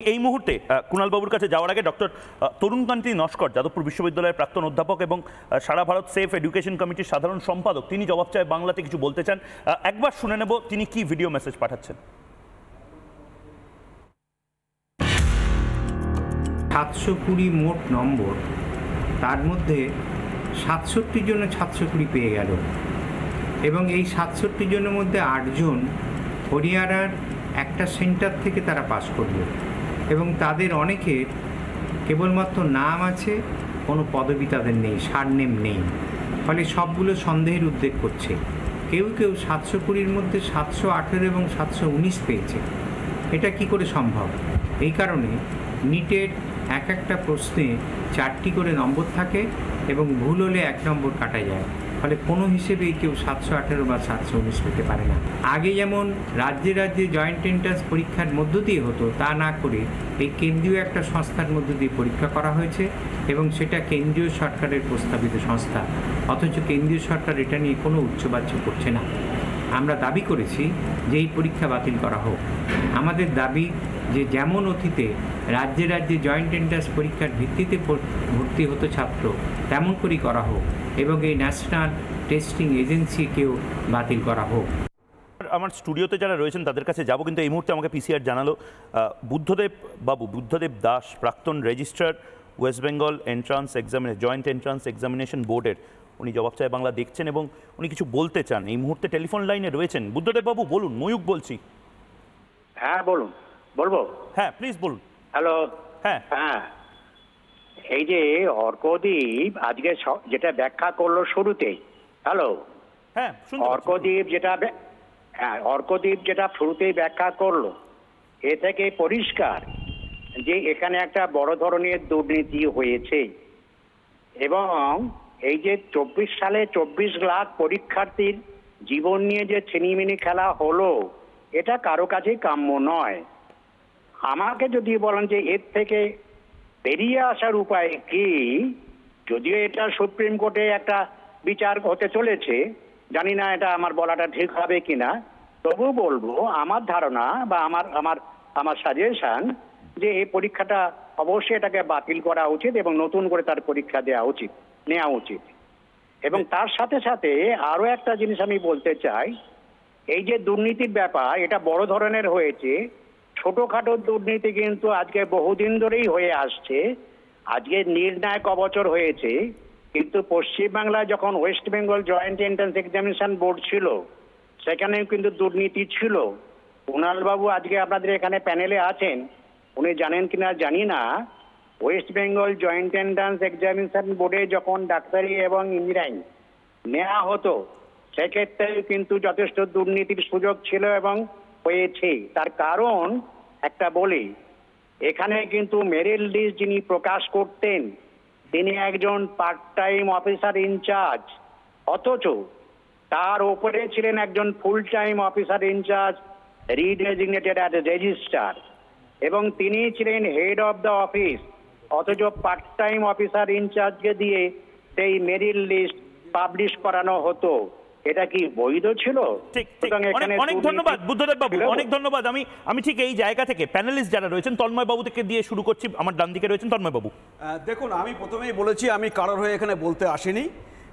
এই মুহূর্তে কুণাল বাবুর কাছে যাওয়ার আগে ডক্টর তরুণকান্তি নস্কর যাদবপুর বিশ্ববিদ্যালয়ের প্রাক্তন অধ্যাপক এবং সারা ভারত সেফ এডুকেশন কমিটির সাধারণ সম্পাদক, তিনি জবাব চায় বাংলাতে কিছু বলতে চান। একবার শুনে নেব তিনি কি ভিডিও মেসেজ পাঠাচ্ছেন। 720 মোট নম্বর, তার মধ্যে 67 জন্য 720 পেয়ে গেল এবং এই 67 জনের মধ্যে 8 জন হরিয়ানার একটা সেন্টার থেকে তারা পাস করলো এবং তাদের অনেকের কেবলমাত্র নাম আছে, কোনো পদবি তাদের নেই, সারনেম নেই, ফলে সবগুলো সন্দেহের উদ্রেক করছে। কেউ কেউ 720-র মধ্যে 718 এবং 719 পেয়েছে। এটা কি করে সম্ভব? এই কারণে নিটের এক একটা প্রশ্নে 4টি করে নম্বর থাকে এবং ভুল হলে 1 নম্বর কাটা যায়, ফলে কোনো হিসেবেই কেউ 718 বা 719 পেতে পারে না। আগে যেমন রাজ্যে রাজ্যে জয়েন্ট এন্ট্রান্স পরীক্ষার মধ্য দিয়ে হতো, তা না করে এই কেন্দ্রীয় একটা সংস্থার মধ্য দিয়ে পরীক্ষা করা হয়েছে এবং সেটা কেন্দ্রীয় সরকারের প্রস্তাবিত সংস্থা, অথচ কেন্দ্রীয় সরকার এটা নিয়ে কোনো উচ্চবাচ্য করছে না। আমরা দাবি করেছি যে এই পরীক্ষা বাতিল করা হোক। আমাদের দাবি যে যেমন অতীতে রাজ্যে রাজ্যে জয়েন্ট এন্ট্রান্স পরীক্ষার ভিত্তিতে ভর্তি হতো ছাত্র, তেমন করেই করা হোক এবং এই ন্যাশনাল টেস্টিং এজেন্সিকেও বাতিল করা হোক। আমার স্টুডিওতে যারা রয়েছেন তাদের কাছে যাব, কিন্তু এই মুহূর্তে আমাকে পিসিআর জানালো বুদ্ধদেব দাস, প্রাক্তন registrar, West Bengal entrance joint entrance examination বোর্ডের, উনি জবাব চায় বাংলা দেখছেন এবং উনি কিছু বলতে চান। এই মুহূর্তে টেলিফোন লাইনে রয়েছেন। বুদ্ধদেব বাবু বলুন। ময়ূক বলছি। হ্যাঁ বলুন। বলবো? হ্যাঁ প্লিজ বলুন। হ্যালো। হ্যাঁ হ্যাঁ, এই যে অর্কদ্বীপ আজকে যেটা ব্যাখ্যা করলো শুরুতেই, হ্যালো, হ্যাঁ অর্কদ্বীপ যেটা শুরুতেই ব্যাখ্যা করলো, এ থেকে পরিষ্কার যে এখানে একটা বড় ধরনের দুর্নীতি হয়েছে এবং এই যে 24 সালে 24 লাখ পরীক্ষার্থীর জীবন নিয়ে যে ছিনিমিনি খেলা হলো, এটা কারো কাছেই কাম্য নয়। আমাকে যদি বলেন যে এর থেকে বেরিয়ে আসার উপায় কি, যদিও এটা সুপ্রিম কোর্টে একটা বিচার হতে চলেছে, জানি না এটা আমার বলাটা ঠিক হবে কিনা, তবু বলবো আমার ধারণা বা আমার সাজেশন যে এই পরীক্ষাটা অবশ্যই এটাকে বাতিল করা উচিত এবং নতুন করে তার পরীক্ষা নেওয়া উচিত। এবং তার সাথে সাথে আরো একটা জিনিস আমি বলতে চাই, এই যে দুর্নীতির ব্যাপার, এটা বড় ধরনের হয়েছে। ছোটখাটো দুর্নীতি কিন্তু আজকে বহুদিন ধরেই হয়ে আসছে। আজকে নির্ণায়ক অবচর হয়েছে, কিন্তু পশ্চিমবাংলায় যখন West Bengal joint entrance examination board ছিল, সেখানেও কিন্তু দুর্নীতি ছিল। কুণাল বাবু আজকে আপনাদের এখানে প্যানেলে আছেন, উনি জানেন কিনা জানি না, West Bengal joint entrance examination বোর্ডে যখন ডাক্তারি এবং ইঞ্জিনিয়ারিং নেওয়া হতো, সেক্ষেত্রে কিন্তু যথেষ্ট দুর্নীতির সুযোগ ছিল এবং হয়েছে। তার কারণ একটা বলি, এখানে কিন্তু মেরিট লিস্ট যিনি প্রকাশ করতেন, তিনি একজন পার্ট টাইম অফিসার ইনচার্জ, অথচ তার উপরে ছিলেন একজন full time officer in charge redesignated as registrar, এবং তিনি ছিলেন হেড অফ দ্য অফিস, অথচ পার্ট টাইম অফিসার ইনচার্জকে দিয়ে সেই মেরিট লিস্ট পাবলিশ করানো হতো। এটা কি বৈধ ছিল? অনেক ধন্যবাদ বুদ্ধদেব বাবু, অনেক ধন্যবাদ। আমি ঠিক এই জায়গা থেকে প্যানেলিস্ট যারা রয়েছেন, তন্ময় বাবু থেকে দিয়ে শুরু করছি। আমার ডান দিকে রয়েছেন তন্ময় বাবু। দেখুন, আমি প্রথমেই বলেছি আমি কারোর হয়ে এখানে বলতে আসিনি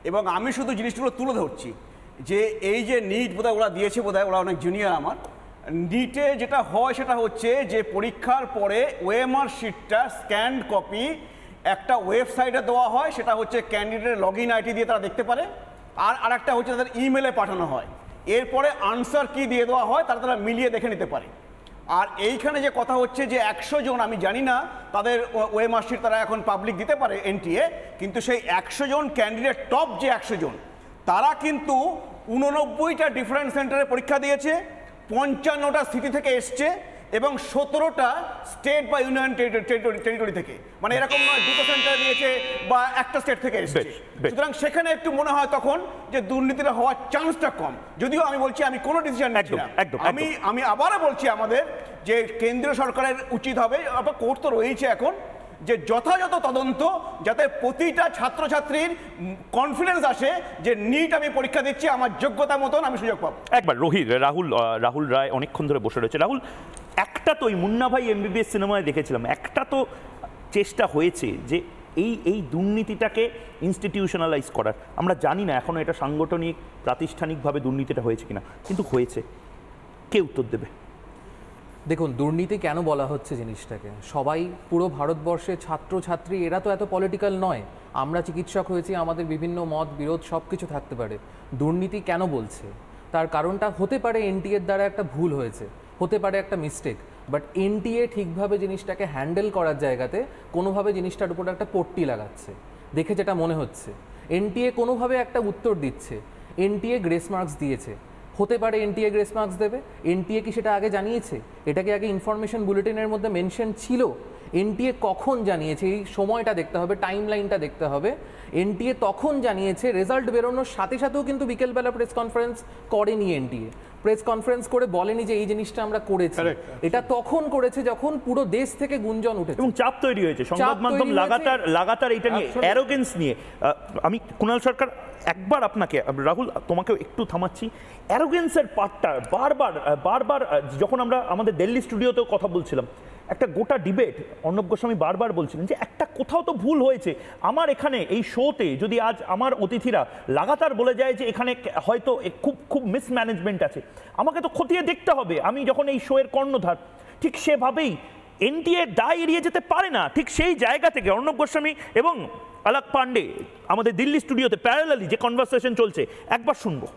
এবং আমি শুধু জিনিসগুলো তুলে ধরছি যে এই যে নিট বোধহয় ওরা দিয়েছে, বোধহয় ওরা অনেক জুনিয়র আমার। নিটে যেটা হয় সেটা হচ্ছে যে পরীক্ষার পরে ওএমআর শিটটা স্ক্যান্ড কপি একটা ওয়েবসাইটে দেওয়া হয়, সেটা হচ্ছে ক্যান্ডিডেটের লগ ইন আইডি দিয়ে তারা দেখতে পারে, আর একটা হচ্ছে তাদের ইমেলে পাঠানো হয়। এরপরে আনসার কি দিয়ে দেওয়া হয়, তারা মিলিয়ে দেখে নিতে পারে। আর এইখানে যে কথা হচ্ছে যে 100 জন, আমি জানি না তাদের ওএমআর শিট তারা এখন পাবলিক দিতে পারে এনটিএ, কিন্তু সেই 100 জন ক্যান্ডিডেট, টপ যে 100 জন, তারা কিন্তু 89টা ডিফারেন্ট সেন্টারে পরীক্ষা দিয়েছে, 55টা সিটি থেকে এসছে এবং 17টা স্টেট বা ইউনিয়ন টেরিটরি থেকে, মানে এরকম নয় 2টো সেন্টার দিয়েছে বা একটা স্টেট থেকে এসছে। সুতরাং সেখানে একটু মনে হয় তখন যে দুর্নীতিটা হওয়ার চান্সটা কম। যদিও আমি বলছি আমি কোনো ডিসিশন নিচ্ছি না, আমি আবারও বলছি আমাদের যে কেন্দ্রীয় সরকারের উচিত হবে, কোর্ট তো রয়েছে এখন, যে যথাযথ তদন্ত, যাতে প্রতিটা ছাত্রছাত্রীর কনফিডেন্স আসে যে নিট আমি পরীক্ষা দিচ্ছি, আমার যোগ্যতা মতন আমি সুযোগ পাবো। একবার রাহুল রায় অনেকক্ষণ ধরে বসে রয়েছে। রাহুল, একটা একটা তো ওই মুন্না ভাই এমবিবিএস সিনেমায় দেখেছিলাম, একটা তো চেষ্টা হয়েছে যে এই দুর্নীতিটাকে ইনস্টিটিউশনালাইজ করার। আমরা জানি না এখনো এটা সাংগঠনিক প্রাতিষ্ঠানিকভাবে দুর্নীতিটা হয়েছে কিনা, কিন্তু হয়েছে। কে উত্তর দেবে? দেখুন, দুর্নীতি কেন বলা হচ্ছে জিনিসটাকে, সবাই পুরো ভারতবর্ষে ছাত্রছাত্রী এরা তো এত পলিটিক্যাল নয়, আমরা চিকিৎসক হয়েছি, আমাদের বিভিন্ন মত বিরোধ সব কিছু থাকতে পারে। দুর্নীতি কেন বলছে তার কারণটা হতে পারে এনটিএর দ্বারা একটা ভুল হয়েছে, হতে পারে একটা মিস্টেক, বাট এনটিএ ঠিকভাবে জিনিসটাকে হ্যান্ডেল করার জায়গাতে কোনোভাবে জিনিসটার উপর একটা পট্টি লাগাচ্ছে দেখে যেটা মনে হচ্ছে। এনটিএ কোনোভাবে একটা উত্তর দিচ্ছে, এনটিএ গ্রেস মার্কস দিয়েছে, হতে পারে এনটিএ গ্রেস মার্কস দেবে, এনটিএ কি সেটা আগে জানিয়েছে? এটাকে আগে ইনফরমেশন বুলেটিনের মধ্যে মেনশন ছিল? এনটিএ কখন জানিয়েছে এই সময়টা দেখতে হবে, টাইম লাইনটা দেখতে হবে। এনটিএ তখন জানিয়েছে, রেজাল্ট বেরোনোর সাথে সাথেও কিন্তু বিকেলবেলা প্রেস কনফারেন্স করেনি, এনটিএ প্রেস কনফারেন্স করে বলেনি যে এই জিনিসটা আমরা করেছি। এটা তখন করেছে যখন পুরো দেশ থেকে গুঞ্জন উঠেছে এবং চাপ তৈরি হয়েছে, সংবাদ মাধ্যম লাগাতার এটা নিয়ে অ্যারোগেন্স নিয়ে। আমি কুণাল সরকার একবার আপনাকে, রাহুল তোমাকেও একটু থামাচ্ছি, অ্যারোগেন্সের পার্টটা বারবার যখন আমরা আমাদের দিল্লি স্টুডিওতেও কথা বলছিলাম, একটা গোটা ডিবেট অর্ণব গোস্বামী বারবার বলছিলেন যে একটা কোথাও তো ভুল হয়েছে। আমার এখানে এই শোতে যদি আজ আমার অতিথিরা লাগাতার বলে যায় যে এখানে হয়তো খুব মিসম্যানেজমেন্ট আছে, আমাকে তো খতিয়ে দেখতে হবে। আমি যখন এই শোয়ের কর্ণধার, ঠিক সেভাবেই এনটিএ দায় এড়িয়ে যেতে পারে না। ঠিক সেই জায়গা থেকে অর্ণব গোস্বামী এবং আলাক পান্ডে আমাদের দিল্লি স্টুডিওতে প্যারালালি যে কনভারসেশন চলছে, একবার শুনবো।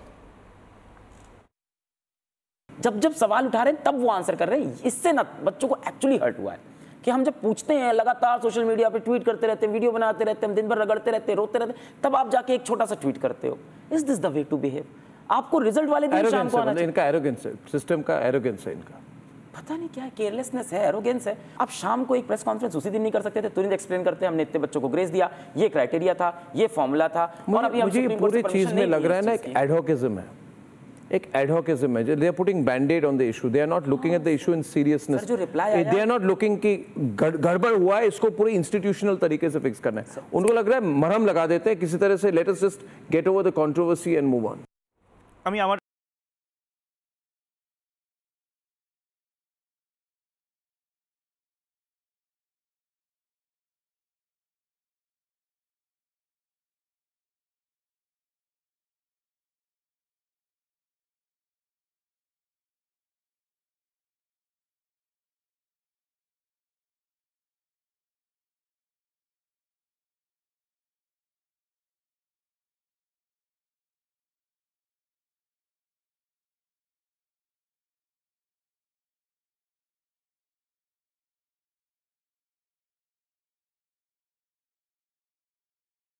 जब जब सवाल उठा रहे हैं तब वो आंसर कर रहे हैं। इससे ना बच्चों को एक्चुअली हर्ट हुआ है कि हम जब पूछते हैं, लगातार सोशल मीडिया पे ट्वीट करते रहते हैं, वीडियो बनाते रहते हैं, हम दिन भर रगड़ते रहते हैं, रोते रहते हैं, तब आप जाके एक छोटा सा ट्वीट करते हो। Is this the way to behave? आपको रिजल्ट वाले दिन शाम को आना चाहिए। इनका एरोगेंस है, सिस्टम का एरोगेंस है इनका। पता नहीं क्या है, केयरलेसनेस है, एरोगेंस है। आप शाम को एक प्रेस कॉन्फ्रेंस उसी दिन नहीं कर सकते थे? तुरंत एक्सप्लेन करते हैं हमने इतने बच्चों को ग्रेस दिया, ये क्राइटेरिया था, ये फॉर्मूला था, और अभी हम सुप्रीम कोर्ट से पूरी चीज में लग रहा है ना एक एडहोकिज्म है, एक एडहोकिज्म है। They are putting band aid on the issue, they are not looking at the issue in seriousness. They are not looking कि गड़बड़ हुआ है, इसको पूरे इंस्टीट्यूशनल तरीके से फिक्स करना है। उनको लग रहा है मरहम लगा देते हैं किसी तरह से, let us just get over the controversy and move on. আমি আমার